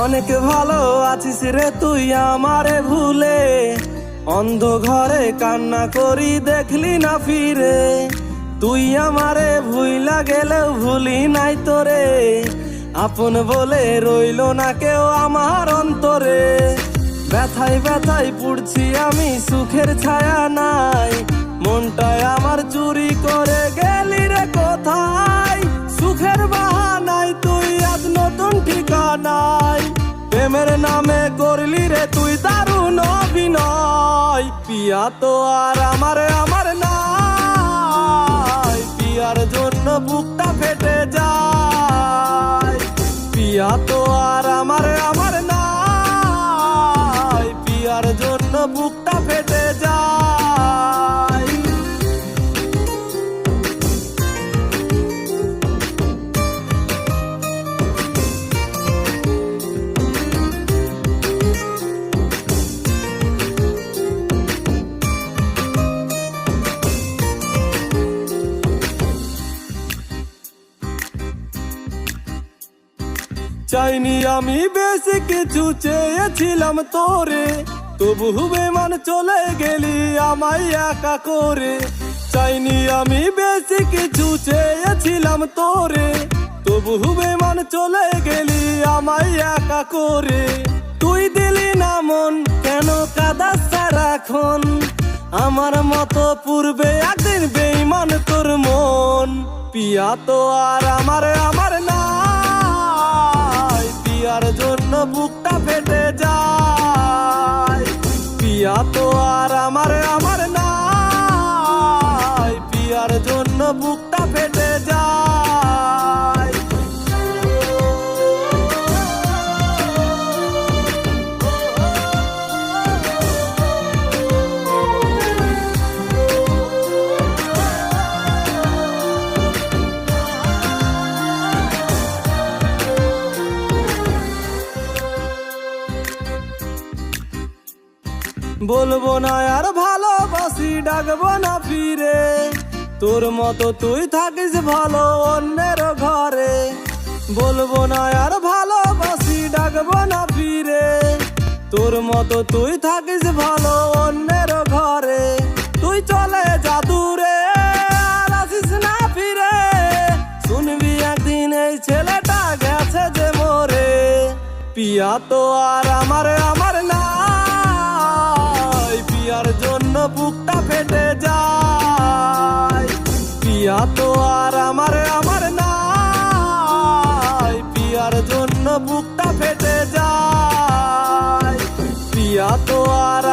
অনেক ভালো আছিস রে তুই আমারে ভুলে, অন্ধ ঘরে কান্না করি দেখলি না ফিরে। তুই আমারে ভুইলা গেলেও ভুলি নাই তোরে, আপন বলে রইল না কেউ আমার অন্তরে। ব্যথায় ব্যথায় পুড়ছি আমি, সুখের ছায়া নাই, মনটায় আমার চুরি করে গেলি রে কোথায়। সুখের বাহানায় তুই আজ নতুন ঠিকানায়, প্রেমের নামে করলি রে তুই দারুণ অভিনয়। পিয়া তো আর আমার নাই, পিয়ার জন্য বুকটা ফেটে যায়। পিয়া তো আর আমার নাই, পিয়ার জন্য বুকটা ফেটে যায়। চাইনি আমি বেশি কিছু, চেয়েছিলাম তোরে, তবু বেমান চলে গেলি আমায় একা করে। চাইনি আমি বেশি কিছু, চেয়েছিলাম তোরে, তবু বেমান চলে গেলি আমায় একা করে। তুই দিলি না মন, কেন কাঁদাস সারাক্ষণ, আমার মতো পূর্বে একদিন বেঈমান তোর মন। পিয়া তো আর আমার নাই, পিয়ার জন্য বুকটা ফেটে যায়। পিয়া তো আর আমার নাই, পিয়ার জন্য বুকটা ফেটে যায়। বলবো না আর ভালোবাসি, ডাকবো না ফিরে, তোর মতো তুই থাকিস ভালো অন্যের ঘরে। বলবো না আর ভালোবাসি, ডাকবো না ফিরে, তোর মতো তুই থাকিস ভালো অন্যের ঘরে। তুই চলে যা দূরে, আর আসিস না ফিরে, শুনবি একদিন এই ছেলেটা গেছে যে মরে। পিয়া তো আর আমার নাই, পিয়ার জন্য বুকটা ফেটে যায়। পিয়া তো আর আমার নাই, পিয়ার জন্য বুকটা ফেটে যায়। পিয়া তো আর